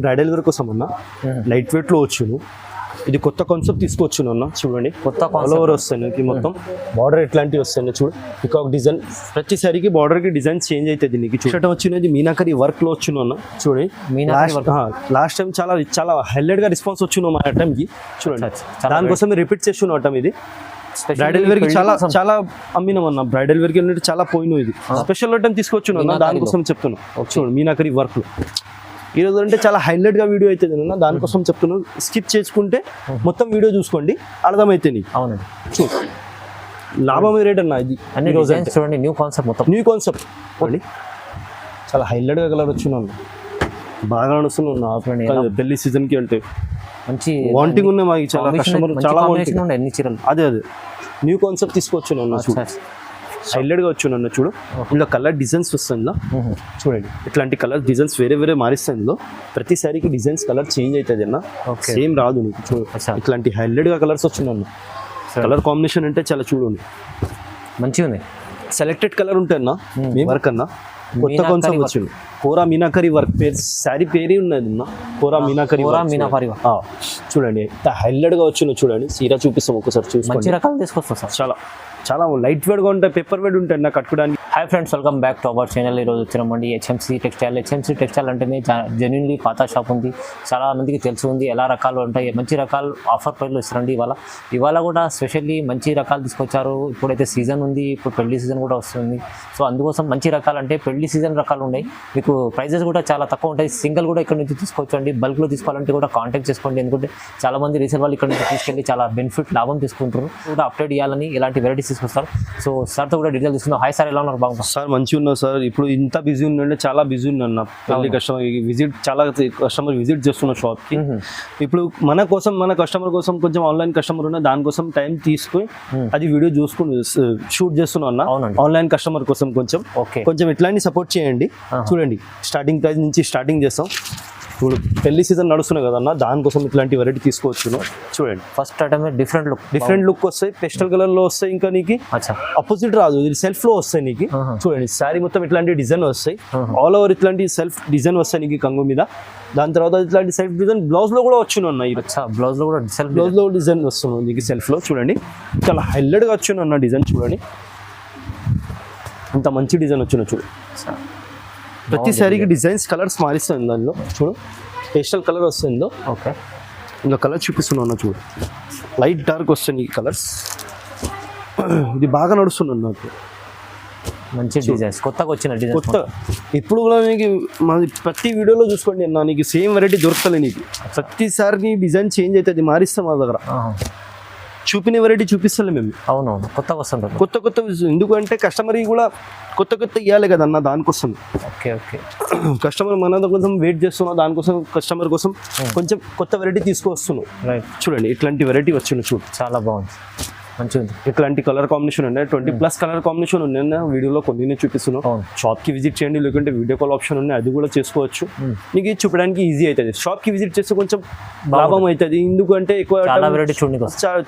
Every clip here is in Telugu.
బ్రైడల్ వేర్ కోసం అన్న లైట్ వెయిట్ లో వచ్చును. ఇది కొత్త కాన్సెప్ట్ తీసుకొచ్చును అన్న. చూడండి కొత్త ఆల్ ఓవర్ వస్తాయి మొత్తం బార్డర్ ఎట్లాంటివి వస్తాయి చూడు. పికాక్ డిజైన్ ప్రతిసారికి బార్డర్ కి డిజైన్ చేంజ్ అవుతుంది. నీకు చూడటం వచ్చినది మీనాకరి వర్క్ లో వచ్చును అన్న. చూడండి లాస్ట్ టైం చాలా చాలా హైలైట్ గా రెస్పాన్స్ వచ్చును మా ఐటమ్ కి. చూడండి దానికోసం రిపీట్ చేస్తున్నాం ఐటమ్ ఇది. బ్రైడల్ వేర్ కి చాలా చాలా అమ్మినాం అన్న. బ్రైడల్ వేర్ కి చాలా పోయిన ఇది స్పెషల్ ఐటమ్ తీసుకొచ్చును అన్న. దానికోసం చెప్తున్నాను. చూడండి మీనాకరి వర్క్ లో ఈరోజు అంటే చాలా హైలైట్ గా వీడియో అవుతుంది అన్న. దానికోసం చెప్తున్నాను. స్కిప్ చేసుకుంటే మొత్తం వీడియో చూసుకోండి, అర్థమైతే నీకు. అవునండి చూ లాభం రేట్ అన్న. ఇది అన్ని రోజు చూడండి న్యూ కాన్సెప్ట్, మొత్తం న్యూ కాన్సెప్ట్. చాలా హైలైట్ గా కలర్ వచ్చినాను, బాగా నడుస్తున్నాను. పెళ్లి సీజన్ కి అంటే మంచి వాంటింగ్ ఉన్నాయి మాకు. చాలా కస్టమర్ చాలా ఎన్ని చీరలు. అదే న్యూ కాన్సెప్ట్ తీసుకొచ్చున్నాను. హైలైట్ గా వచ్చున్నాను. చూడు ఇందులో కలర్ డిజైన్స్ వస్తుందా చూడండి. ఇట్లాంటి కలర్ డిజైన్స్ వేరే వేరే మారిస్తాయి. ఇందులో ప్రతిసారికి డిజైన్స్ కలర్ చేంజ్ అవుతుంది అన్న. సేమ్ రాదు నీకు. చూడు ఇట్లాంటి హైలైట్ గా కలర్స్ వచ్చినాను. కలర్ కాంబినేషన్ అంటే చాలా చూడండి మంచిగా ఉంది. సెలెక్టెడ్ కలర్ ఉంటాయన్నా వర్క్ అన్న. కొత్త కాన్సెప్ట్ వచ్చింది. కోరా మీనాకరి వర్క్ పేరు శారీ పేరే ఉన్నది అన్న. కోరా మీనాకరి చూడండి ఎంత హైలైట్ గా వచ్చిందో చూడండి. చీర చూపిస్తాం ఒకసారి చూసి. రకాలు తీసుకొస్తాం సార్. చాలా చాలా లైట్ వెయిట్ గా ఉంటాయి, పేపర్ వెయిట్ ఉంటాయి నాకు కట్టుకోవడానికి. Hi friends, welcome back to our channel. ఈరోజు వచ్చినామండి హెచ్ఎంసీ టెక్స్టైల్. హెచ్ఎంసీ టెక్స్టైల్ అంటేనే జెన్యున్లీ పాత షాప్ ఉంది. చాలా మందికి తెలిసి ఉంది ఎలా రకాలు ఉంటాయి. మంచి రకాలు ఆఫర్ ప్రైస్లో ఇస్తారండి. ఇవాళ కూడా స్పెషల్లీ మంచి రకాలు తీసుకొచ్చారు. ఇప్పుడైతే సీజన్ ఉంది, ఇప్పుడు పెళ్లి సీజన్ కూడా వస్తుంది. సో అందుకోసం మంచి రకాలు అంటే పెళ్లి సీజన్ రకాలు ఉన్నాయి. మీకు ప్రైజెస్ కూడా చాలా తక్కువ ఉంటాయి. సింగిల్ కూడా ఇక్కడ నుంచి తీసుకోవచ్చండి. బల్క్లో తీసుకోవాలంటే కూడా కాంటాక్ట్ చేసుకోండి. ఎందుకంటే చాలా మంది రీసేల్ వాళ్ళు ఇక్కడ నుంచి తీసుకెళ్ళి చాలా బెనిఫిట్ లాభం తీసుకుంటారు. కూడా అప్డేట్ ఇవ్వాలని ఇలాంటి వెరైటీస్ తీసుకొస్తారు. సో సార్తో కూడా డీటెయిల్ తీసుకుందాం. హాయ్ సార్, ఎలా ఉన్నారు? బాగుంటారు సార్? మంచిగా ఉన్నారు సార్. ఇప్పుడు ఇంత బిజీ ఉందంటే చాలా బిజీ ఉన్నాను. పెళ్లి కస్టమర్ విజిట్, చాలా కస్టమర్ విజిట్ చేస్తున్న షాప్కి. ఇప్పుడు మన కోసం, మన కస్టమర్ కోసం కొంచెం ఆన్లైన్ కస్టమర్ ఉన్న దానికోసం టైం తీసుకుని అది వీడియో చూసుకుని షూట్ చేస్తున్నాం అన్న. ఆన్లైన్ కస్టమర్ కోసం కొంచెం ఇట్లాంటి సపోర్ట్ చేయండి. చూడండి స్టార్టింగ్ ప్రైస్ నుంచి స్టార్టింగ్ చేస్తాం. ఇప్పుడు పెళ్లి సీజన్ నడుస్తున్నాయి కదన్న, దానికోసం ఇట్లాంటి వెరైటీ తీసుకోవచ్చు. చూడండి ఫస్ట్ ఐటమ్ డిఫరెంట్ లుక్ వస్తాయి. పెస్టల్ కలర్ లో వస్తాయి. ఇంకా నీకు అపోజిట్ రాదు, ఇది సెల్ఫ్ లో వస్తాయి నీకు. చూడండి శారీ మొత్తం ఇట్లాంటి డిజైన్ వస్తాయి. ఆల్ ఓవర్ ఇట్లాంటి సెల్ఫ్ డిజైన్ వస్తాయి నీకు కంగు మీద. దాని తర్వాత ఇట్లాంటి సెల్ఫ్ డిజైన్ బ్లౌజ్ లో కూడా వచ్చిన బ్లౌజ్ లో డిజైన్ వస్తున్నాయి నీకు సెల్ఫ్ లో. చూడండి చాలా హైలైట్ గా వచ్చిన డిజైన్. చూడండి ఇంత మంచి డిజైన్ వచ్చిన. చూడు ప్రతిసారికి డిజైన్స్ కలర్స్ మారిస్తుంది దానిలో. చూడు పేస్టల్ కలర్ వస్తుందో. ఇందులో కలర్ చూపిస్తున్నాను. చూడు లైట్ డార్క్ వస్తాయి ఈ కలర్స్. ఇది బాగా నడుస్తున్నాను నాకు. మంచి డిజైన్స్ కొత్తగా వచ్చిన డిజైన్. కొత్త ఇప్పుడు కూడా నీకు ప్రతి వీడియోలో చూసుకోండి అన్న, నీకు సేమ్ వెరైటీ దొరకలే నీకు. ప్రతిసారి డిజైన్ చేంజ్ అవుతుంది, మారిస్తాం మా దగ్గర. చూపిన వెరైటీ చూపిస్తలే మేము. అవునవును కొత్తగా వస్తుంటారు. కొత్త ఎందుకంటే కస్టమర్ కూడా కొత్త ఇవ్వాలి కదన్న, దానికోసం. ఓకే కస్టమర్ మన కోసం వెయిట్ చేస్తున్నాం. దానికోసం కస్టమర్ కోసం కొంచెం కొత్త వెరైటీ తీసుకొస్తున్నాం. చూడండి ఇట్లాంటి వెరైటీ వచ్చింది. చూడు చాలా బాగుంది, మంచిగా ఉంది. ఇట్లాంటి కలర్ కాంబినేషన్ ఉన్నాయి. 20+ కలర్ కాంబినేషన్ ఉన్నాయి. వీడియోలో కొన్ని చూపిస్తున్నాం. షాప్కి విజిట్ చేయండి, లేకుంటే వీడియో కాల్ ఆప్షన్ ఉన్నాయి, అది కూడా చేసుకోవచ్చు. మీకు ఇది చూపడానికి ఈజీ అవుతుంది. షాప్కి విజిట్ చేస్తే కొంచెం లాభం అవుతుంది. ఎందుకంటే ఎక్కువ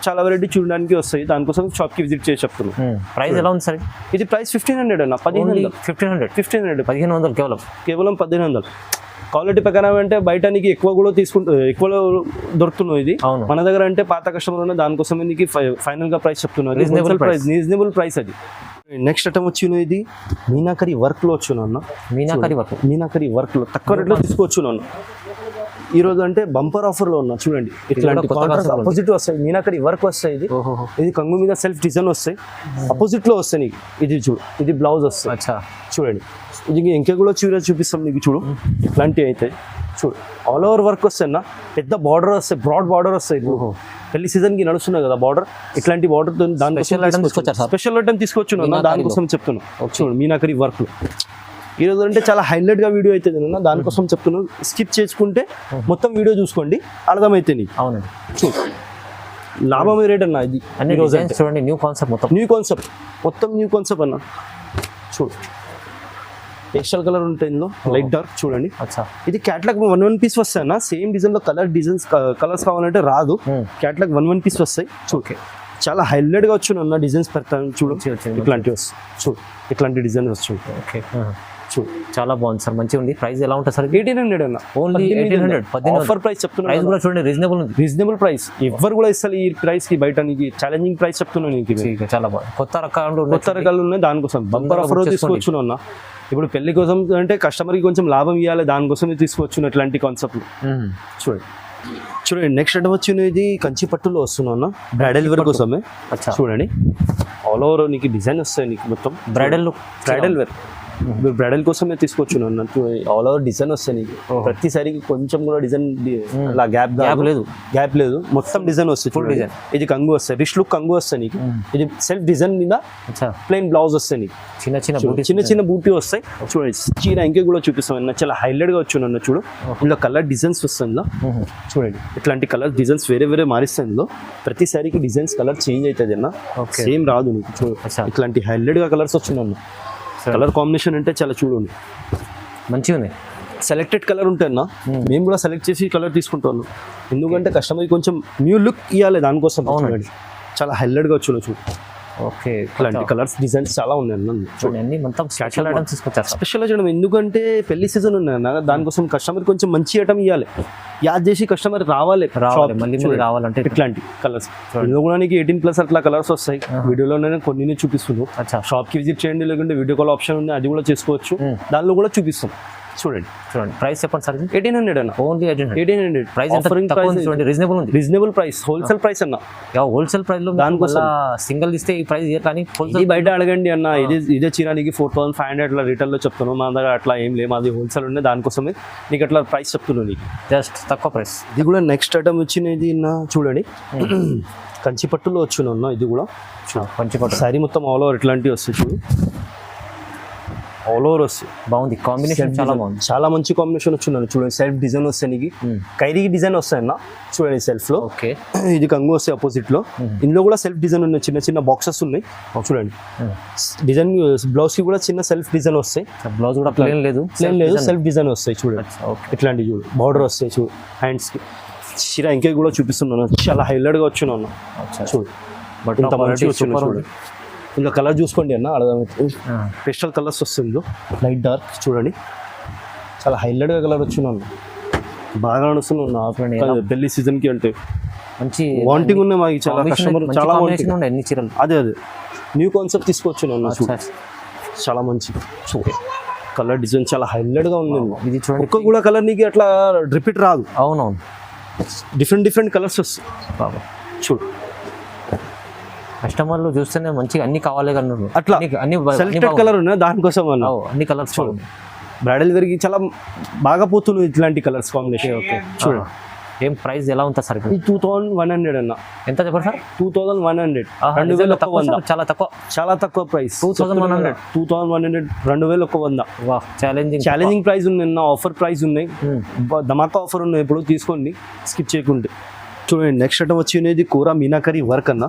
చాలా వెరైటీ చూడడానికి వస్తాయి. దానికోసం షాప్కి విజిట్ చేసి చెప్తున్నాం. ప్రైస్ ఎలా ఉంది సార్? ఇది ప్రైస్ 1500 అన్న. 1500 కేవలం 1500. క్వాలిటీ ప్రకారం అంటే బయట నీకు ఎక్కువ దొరుకుతున్నాయి. ఇది మన దగ్గర అంటే పాత కస్టమర్ ఉన్న దానికోసం నీకు ఫైనల్ గా ప్రైస్ చెప్తున్నారు. రీజనబుల్ ప్రైస్ అది. నెక్స్ట్ ఐటమ్ వచ్చిన ఇది మీనాకరి వర్క్ లో వచ్చున్నా. మీనాకరి వర్క్ లో తక్కువ రేట్ లో తీసుకోవచ్చు అన్న. ఈ రోజు అంటే బంపర్ ఆఫర్ లో ఉన్నా. చూడండి ఇట్లాంటి అపోజిట్ వస్తాయి. మీనాకరి వర్క్ వస్తాయి. ఇది కంగు మీద సెల్ఫ్ డిజైన్ వస్తాయి. అపోజిట్ లో వస్తాయి నీకు. ఇది చూడు, ఇది బ్లౌజ్ వస్తాయి. చూడండి ఇది ఇంకా కూడా చీర చూపిస్తాం నీకు. చూడు ఇట్లాంటివి అయితే చూడు ఆల్ ఓవర్ వర్క్ వస్తాయి అన్న. పెద్ద బార్డర్ వస్తాయి, బ్రాడ్ బార్డర్ వస్తాయి. పెళ్లి సీజన్ కి నడుస్తున్నాయి కదా బార్డర్, ఇట్లాంటి బార్డర్ స్పెషల్ ఐటమ్ తీసుకొచ్చు అన్న. దానికోసం చెప్తున్నాను. చూడు మీనాకరి వర్క్ లో ఈరోజు అంటే చాలా హైలైట్ గా వీడియో అవుతుంది అన్న. దానికోసం చెప్తున్నాను. స్కిప్ చేసుకుంటే మొత్తం వీడియో చూసుకోండి, అర్థమైతే నీకు. అవునండి చూడు లాభం రేట్ అన్న. ఇది అన్ని చూడండి న్యూ కాన్సెప్ట్ మొత్తం న్యూ కాన్సెప్ట్ అన్న. చూడు పేస్టల్ కలర్ ఉంటాయి ఇందులో, లైట్ డార్క్. చూడండి ఇది క్యాట్లాగ్ 1 పీస్ వస్తాయి అన్న. సేమ్ డిజైన్ లో కలర్స్ కావాలంటే రాదు. క్యాట్లాగ్ 1 పీస్ వస్తాయి. చూడు చాలా హైలైట్ గా వచ్చి అన్న డిజైన్స్ పెడతాను. చూడు ఇట్లాంటివి వస్తాయి. చూడు ఇట్లాంటి డిజైన్ వస్తుంది. చూడు చాలా బాగుంది సార్, మంచిగా ఉంది. ప్రైస్ ఎలా ఉంటుంది సార్? 1800 అన్న, ఓన్లీ 1800. ఆఫర్ ప్రైస్ చెప్తున్నా. ప్రైస్ కూడా చూడండి రీజనబుల్ ఉంది. రీజనబుల్ ప్రైస్, ఎవరు కూడా ఇస్తారు ఈ ప్రైస్ కి. బయట నీకు ఛాలెంజింగ్ ప్రైస్ చెప్తున్నాను నీకు. చాలా బాగుంది. కొత్త రకాలు ఉన్నాయి, దానికోసం బంపర్ ఆఫర్ తీసుకోవచ్చు అన్న. ఇప్పుడు పెళ్లి కోసం అంటే కస్టమర్కి కొంచెం లాభం ఇవ్వాలి, దానికోసం తీసుకోవచ్చు ఇట్లాంటి కాన్సెప్ట్. చూడండి నెక్స్ట్ ఐటమ్ వచ్చినది కంచి పట్టులో వస్తున్నా బ్రైడల్ వేర్ కోసమే. చూడండి ఆల్ ఓవర్ నీకు డిజైన్ వస్తాయి, నీకు మొత్తం బ్రైడల్ వేర్. మీరు బ్రైడల్ కోసమే తీసుకోవచ్చు అన్నట్టు. ఆల్ ఓవర్ డిజైన్ వస్తాయి నీకు, ప్రతిసారికి కొంచెం కూడా డిజైన్ అలా గ్యాప్ లేదు, మొత్తం డిజైన్ వస్తుంది. Full design. ఇది కంగు వస్తాయి, రిష్ లుక్ కంగు వస్తాయి నీకు. ఇది సెల్ఫ్ డిజైన్ మీద ప్లెయిన్ బ్లౌజ్ వస్తాయి నీకు, చిన్న బూటీ వస్తాయి. చూడండి చీర ఇంకే కూడా చూపిస్తాం అన్న, చాలా హైలైట్ గా వచ్చి అన్న. చూడు ఇందులో కలర్ డిజైన్స్ వస్తుంది. చూడండి ఇట్లాంటి కలర్ డిజైన్స్ వేరే మారిస్తాయి. ఇందులో ప్రతిసారికి డిజైన్స్ కలర్ చేంజ్ అవుతుంది అన్న, సేమ్ రాదు నీకు. చూడు ఇట్లాంటి హైలైట్ గా కలర్స్ వచ్చిందన్న. కలర్ కాంబినేషన్ అంటే చాలా చూడండి మంచిగా ఉంది. సెలెక్టెడ్ కలర్ ఉంటాయన్న, మేము కూడా సెలెక్ట్ చేసి కలర్ తీసుకుంటాను. ఎందుకంటే కస్టమర్కి కొంచెం న్యూ లుక్ ఇవ్వాలి, దానికోసం. చాలా హైలైట్గా వచ్చి చూడు. ఓకే, ఇలాంటి కలర్స్ డిజైన్స్ చాలా ఉన్నాయి అన్న. చూడండి మొత్తం స్పెషల్ ఐటమ్స్ తీసుకొచ్చారు. స్పెషల్ చేయడం ఎందుకంటే పెళ్లి సీజన్ ఉన్నాయి అన్న, దానికోసం కస్టమర్ కొంచెం మంచి ఐటమ్ ఇవ్వాలి, యాడ్ చేసి కస్టమర్ రావాలి మళ్ళీ రావాలంటే. ఇట్లాంటి కలర్స్ ఇందులో కూడా నీకు 18+ అట్లా కలర్స్ వస్తాయి. వీడియోలోనే కొన్ని చూపిస్తున్నాను. షాప్ కి విజిట్ చేయండి, లేకుంటే వీడియో కాల్ ఆప్షన్ ఉంది, అది కూడా చేసుకోవచ్చు. దానిలో కూడా చూపిస్తాం. చూడండి ప్రైస్ చెప్పండి సార్. 1800 అన్న, ఓన్లీ 1800. ప్రైస్ చూడండి రీజనబుల్ ఉంది. రీజనబుల్ ప్రైస్, హోల్సేల్ ప్రైస్ అన్న. హోల్సేల్ ప్రైస్ లో దానికోసం సింగిల్ ఇస్తే ఈ ప్రైస్ కానీ ఇది బయట అడగండి అన్న. ఇదే చీరానికి 4500 అట్లా రిటైల్ లో చెప్తాను. మా దగ్గర అట్లా ఏం లేదు, మాది హోల్సేల్ ఉండే, దానికోసమే నీకు అట్లా ప్రైస్ చెప్తున్నాను నీకు, జస్ట్ తక్కువ ప్రైస్. ఇది కూడా నెక్స్ట్ ఐటమ్ వచ్చినది చూడండి కంచి పట్టులో వచ్చిన. ఇది కూడా కంచి పట్టు సారీ మొత్తం ఆల్ ఓవర్ ఇట్లాంటివి వస్తాయి. చూడు ఆల్ ఓవర్ వస్తాయి, బాగుంది కాంబినేషన్, చాలా బాగుంది. చాలా మంచి కాంబినేషన్ వచ్చిందండి. చూడండి సెల్ఫ్ డిజైన్ వస్తాయి నీకు, ఖైరీకి డిజైన్ వస్తాయన్న. చూడండి సెల్ఫ్ లో. ఓకే, ఇది కంగు వస్తాయి అపోజిట్ లో. ఇందులో కూడా సెల్ఫ్ డిజైన్ ఉన్నాయి, చిన్న బాక్సెస్ ఉన్నాయి. చూడండి డిజైన్ బ్లౌజ్ కి కూడా చిన్న సెల్ఫ్ డిజైన్ వస్తాయి. బ్లౌజ్ కూడా ప్లేన్ లేదు, సెల్ఫ్ డిజైన్ వస్తాయి. చూడండి ఇట్లాంటివి చూడు, బార్డర్ వస్తాయి. చూడు హ్యాండ్స్ కి చీర ఇంకే కూడా చూపిస్తున్నాను, చాలా హైలైట్ గా వచ్చినాను. చూడు బట్ ఇంత మంచిగా వచ్చిన. చూడండి ఇంకా కలర్ చూసుకోండి అన్న, అర్థమవుతుంది. పేస్టల్ కలర్స్ వస్తుంది, లైట్ డార్క్. చూడండి చాలా హైలైట్గా కలర్ వచ్చినాను, బాగా నడుస్తున్నాను పెళ్లి సీజన్ కి. అంటే మంచి వాంటింగ్ ఉన్నాయి మాకు, చాలా కస్టమర్ చాలా ఎన్ని చీరలు. అదే న్యూ కాన్సెప్ట్ తీసుకొచ్చిన. చాలా మంచి కలర్ డిజైన్, చాలా హైలైట్ గా ఉంది. ఇది చూడండి, ఒక్క కూడా కలర్ నీకు అట్లా రిపీట్ రాదు. అవునవును, డిఫరెంట్ కలర్స్ వస్తాయి. చూడు కస్టమర్లు చూస్తేనే మంచిగా అన్ని కావాలి కన్నారు, అట్లా అన్ని సెలెక్టెడ్ కలర్ ఉన్నాయి, దానికోసం అన్ని కలర్స్. బ్రైడల్ వేర్ కి చాలా బాగా పోతున్నాయి ఇట్లాంటి కలర్స్ కాంబినేషన్. ఓకే చూడండి ఏం ప్రైస్ ఎలా ఉంటుంది సార్? 2100 అన్న. ఎంత చెప్పండి సార్? 2100. చాలా తక్కువ ప్రైస్. 2100 2100 ఛాలెంజింగ్ ప్రైస్ ఉంది, ఆఫర్ ప్రైస్ ఉన్నాయి, ధమాకా ఆఫర్ ఉన్నాయి. ఇప్పుడు తీసుకోండి స్కిప్ చేయకుండా. చూడండి నెక్స్ట్ ఐటమ్ వచ్చినది కోరా మీనాకరీ వర్క్ అన్న,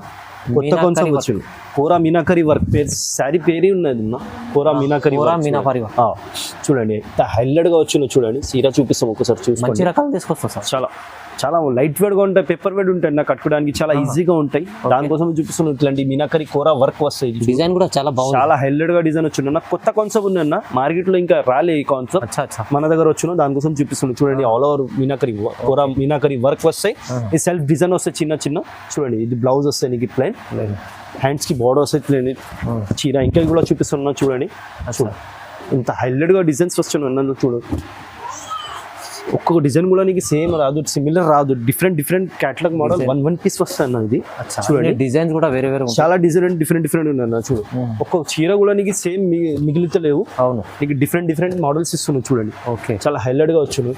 కొత్త కాన్సెప్ట్ వచ్చింది. కోరా మీనాకరీ వర్క్ పేరు, శారీ పేరే ఉన్నది అన్న, కోరా మీనాకరీ. చూడండి హైలైట్ గా వచ్చింది. చూడండి చీర చూపిస్తాం ఒకసారి, చూసి రకాలు తీసుకొస్తాం సార్. చాలా లైట్ వెయిట్ గా ఉంటాయి, పేపర్ వెయిట్ ఉంటాయి నాకు కట్టుకోవడానికి, చాలా ఈజీగా ఉంటాయి. దానికోసం చూపిస్తున్నాం ఇట్లాంటి మీనాకరీ కోరా వర్క్ వస్తాయి. డిజైన్ కూడా చాలా బాగుంది, చాలా హైలైట్ గా డిజైన్ వచ్చింది. నాకు కొత్త కాన్సెప్ట్ ఉంది అన్న, మార్కెట్ లో ఇంకా రాలే ఈ కాన్సెప్ట్, మన దగ్గర వచ్చిన దానికోసం చూపిస్తున్నాం. చూడండి ఆల్ ఓవర్ మీనాకరీ కోరా మీనాకరీ వర్క్ వస్తాయి. ఈ సెల్ఫ్ డిజైన్ వస్తాయి చిన్న. చూడండి ఇది బ్లౌజ్ వస్తాయి నీకు ప్లెయిన్, హ్యాండ్స్ కి బార్డర్ వస్తాయి ప్లెయిన్. చీర ఇంకా కూడా చూపిస్తున్నా. చూడండి ఇంత హైలైట్ గా డిజైన్స్ వస్తున్నాయి. చూడు ఒక్కొక్క డిజైన్ కూడా నీకు సేమ్ రాదు, సిమిలర్ రాదు, different catalogue model one piece వస్తాయి ఇది. చూడండి డిజైన్స్ కూడా వేరే చాలా డిఫరెంట్ ఉన్నాయి. చూడు ఒక్కొక్క చీర కూడా నీకు సేమ్ మిగులుతలేవు. అవును, నీకు డిఫరెంట్ మోడల్స్ ఇస్తున్నావు. చూడండి ఓకే చాలా హైలైట్ గా వచ్చును.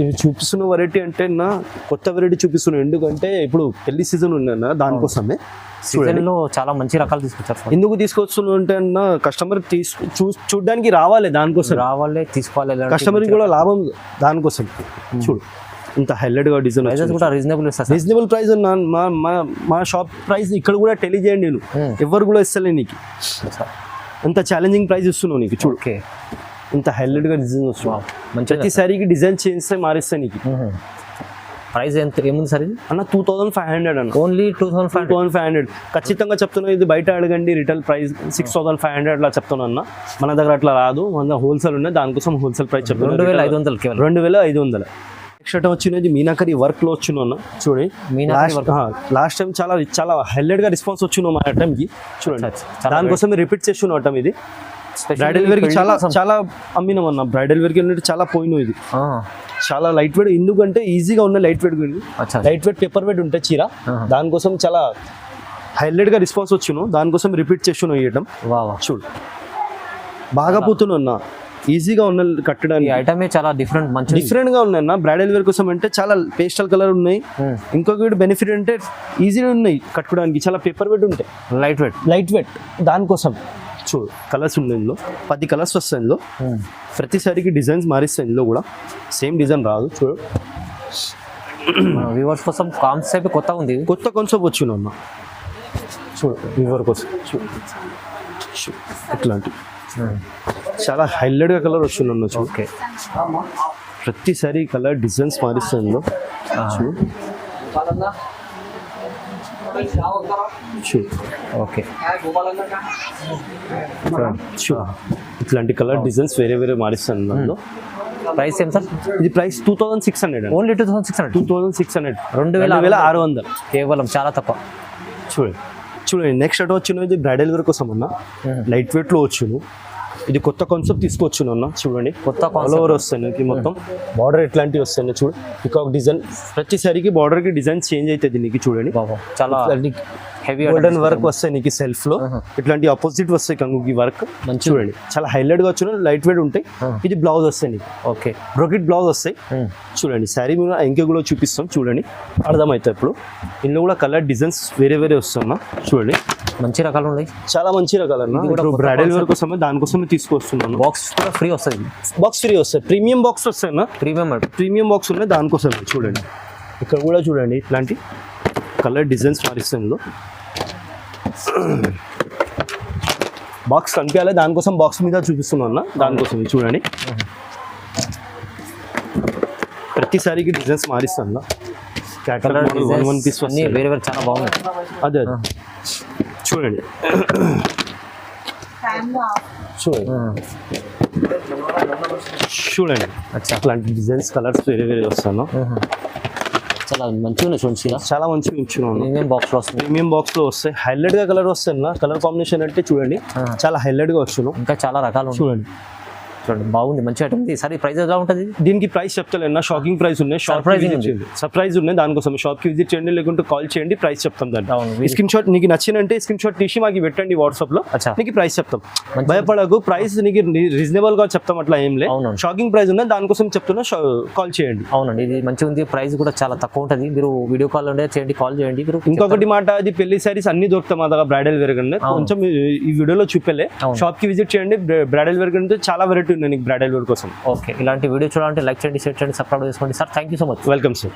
ఇవి చూపిస్తున్న వెరైటీ అంటే నా కొత్త వెరైటీ చూపిస్తున్నాను, ఎందుకంటే ఇప్పుడు పెళ్లి సీజన్ ఉన్నా దానికోసమే. సీజన్లో చాలా మంచి రకాలు తీసుకొచ్చారు. ఎందుకు తీసుకొస్తున్నావు అంటే అన్న, కస్టమర్ చూడడానికి రావాలి, దానికోసం తీసుకోవాలి, కస్టమర్ కూడా లాభం దానికోసం. చూడు ఇంత హైలైట్ గా డిజైన్ కూడా రీజనబుల్ ప్రైస్. మా షాప్ ప్రైస్ ఇక్కడ కూడా తెలియజేయండి, నేను ఎవరు కూడా ఇస్తలే నీకు, అంత ఛాలెంజింగ్ ప్రైస్ ఇస్తున్నావు నీకు. చూడు ఇంత హైలైట్ గా డిజైన్ వస్తున్నావు, ప్రతి సారీకి డిజైన్ చేస్తే మారిస్తాయి నీకు. ప్రైస్ ఎంత ఏముంది సార్ ఇది? అన్న 2500 అన్న, ఓన్లీ 2500. 2500 ఖచ్చితంగా చెప్తున్నా. ఇది బయట అడగండి రిటైల్ ప్రైస్ 6500 లా చెప్తున్నా అన్న. మన దగ్గర అట్లా రాదు, మన హోల్సేల్ ఉన్నాయి, దానికోసం హోల్సేల్ ప్రైస్ చెప్తున్నా. 2500 కేవలం. 2500. నెక్స్ట్ ఐటమ్ వచ్చినది మీనాకరి వర్క్ లో వచ్చిన అన్న. చూడండి లాస్ట్ టైం చాలా హైలైట్ గా రెస్పాన్స్ వచ్చిన మా ఐటమ్ కి. చూడండి దానికోసం రిపీట్ చేస్తున్న ఐటమ్ ఇది. బ్రైడల్ వేర్ కి చాలా అమ్మినాం అన్న. బ్రైడల్ వేర్ కి చాలా పోయినాం. ఇది చాలా లైట్ వెయిట్, ఎందుకంటే ఈజీగా ఉన్న light weight light weight paper weight ఉంటాయి చీర, దానికోసం చాలా హైలైట్ గా రెస్పాన్స్ వచ్చిన, దానికోసం రిపీట్ చేస్తున్నాం ఈ ఐటమ్. చూడు బాగా పోతున్నా, ఈజీగా ఉన్న కట్టడానికి. ఐటమే చాలా డిఫరెంట్ గా ఉన్నాయి అన్న. బ్రైడల్ వేర్ కోసం అంటే చాలా పేస్టల్ కలర్ ఉన్నాయి. ఇంకొక బెనిఫిట్ అంటే ఈజీగా ఉన్నాయి కట్టుకోవడానికి, చాలా పేపర్ వెయిట్ ఉంటాయి, లైట్ వెయిట్ దానికోసం. చూడు కలర్స్ ఉన్నాయి ఇందులో, 10 కలర్స్ వస్తాయి ఇందులో. ప్రతిసారికి డిజైన్స్ మారిస్తాయి ఇందులో కూడా, సేమ్ డిజైన్ రాదు. చూడు వ్యూవర్స్ కోసం కాన్సెప్ట్ కొత్త ఉంది, కొత్త కాన్సెప్ట్ వచ్చిన అన్న. చూడు వ్యూవర్ కోసం ఇట్లాంటి చాలా హైలైట్ గా కలర్ వచ్చిన. ఓకే ప్రతిసారి కలర్ డిజైన్స్ మారిస్తాయి ఇందులో. ఓకే ఇట్లాంటి కలర్ డిజైన్స్ వేరే మారిస్తాను అందులో. ప్రైస్ ఏం సార్? ఇది ప్రైస్ 2600. ఓన్లీ 2600. 2600. 2600 కేవలం, చాలా తక్కువ. చూడండి నెక్స్ట్ ఐటమ్ వచ్చిన బ్రైడల్ వేర్ కోసం అన్న. లైట్ వెయిట్ లో వచ్చును, ఇది కొత్త కాన్సెప్ట్ తీసుకొచ్చును అన్న. చూడండి కొత్త ఆల్ ఓవర్ వస్తాయి మొత్తం, బార్డర్ ఎట్లాంటివి వస్తాయి చూడు. పికాక్ డిజైన్ ప్రతిసారికి బార్డర్ కి డిజైన్ చేంజ్ అవుతుంది నీకు. చూడండి చాలా హెవీ గోల్డెన్ వర్క్ వస్తాయి నీకు సెల్ఫ్ లో, ఇట్లాంటి ఆపోజిట్ వస్తాయి కంగుకి వర్క్. చూడండి చాలా హైలైట్ గా వచ్చిన, లైట్ వెయిట్ ఉంటాయి. ఇది బ్లౌజ్ వస్తాయి నీకు. ఓకే బ్రోకెట్ బ్లౌజ్ వస్తాయి. చూడండి శారీ మీద ఇంకా కూడా చూపిస్తాం, చూడండి అర్థమవుతాయి. ఇప్పుడు ఇందులో కూడా కలర్ డిజైన్స్ వేరే వస్తున్నా. చూడండి మంచి రకాలు ఉన్నాయి, చాలా మంచి రకాలు అన్న. ఇప్పుడు బ్రైడల్ వేర్ కోసమే దానికోసమే తీసుకొస్తున్నాను. బాక్స్ కూడా ఫ్రీ వస్తుంది, బాక్స్ ఫ్రీ వస్తాయి. ప్రీమియం బాక్స్ వస్తాయి అన్న, ప్రీమియం బాక్స్ ఉన్నాయి దానికోసమే. చూడండి ఇక్కడ కూడా చూడండి ఇట్లాంటి కలర్ డిజైన్స్ మారిస్తాయి ఇందులో. బాక్స్ కనిపించాలి, దానికోసం బాక్స్ మీద చూపిస్తున్నా అన్న. దానికోసం చూడండి ప్రతిసారికి డిజైన్స్ మారిస్తాను. వన్ పీస్ వేరే చాలా బాగుంది. అదే చూడండి చూడండి అట్లాంటి డిజైన్స్ కలర్స్ వేరే వస్తాను. చాలా మంచిగా ఉన్నాయి చూడండి, చాలా మంచిగా ఉంచున్నాను. ప్రీమియం బాక్స్ లో వస్తాయి, హైలైట్ గా కలర్ వస్తాయి నా. కలర్ కాంబినేషన్ అంటే చూడండి చాలా హైలైట్ గా వచ్చును. ఇంకా చాలా రకాలు చూడండి బాగుంది, మంచి ఐటమ్. సరే ప్రైస్ ఎలా ఉంటుంది? దీనికి ప్రైస్ చెప్తలేనా, షాకింగ్ ప్రైస్ ఉన్నాయి, సర్ప్రైజ్ ఉన్నాయి. దానికోసం షాప్ కి విజిట్ చేయండి, లేకుంటే కాల్ చేయండి, ప్రైస్ చెప్తాం. దాన్ని స్క్రీన్ షాట్ నీకు నచ్చినంటే స్క్రీన్ షాట్ తీసి మాకు పెట్టండి వాట్సాప్ లో, నీకు ప్రైస్ చెప్తాం. భయపడకు, ప్రైస్ నీకు రీజనబుల్ గా చెప్తాం, అట్లా ఏం లేదు. షాకింగ్ ప్రైస్ ఉన్నాయి, దానికోసం చెప్తున్నా, కాల్ చేయండి. అవునండి ఇది మంచిగా ఉంది, ప్రైస్ కూడా చాలా తక్కువ ఉంటుంది. మీరు వీడియో కాల్ చేయండి, కాల్ చేయండి. మీరు ఇంకొకటి మాట, అది పెళ్లి సారీస్ అన్ని దొరుకుతాయి మా దగ్గర బ్రైడల్ వేర్ కంటే. కొంచెం ఈ వీడియోలో చూపలే, షాప్ కి విజిట్ చేయండి. బ్రైడల్ వేర్ కంటే చాలా వెరైటీ ఉన్నాయి నీకు బ్రైడల్ వేర్ కోసం. ఓకే ఇలాంటి వీడియో చూడాలంటే లైక్ చేయండి, షేర్ చేయండి, సబ్స్క్రైబ్ చేసుకోండి sir. Thank you so much. Welcome sir.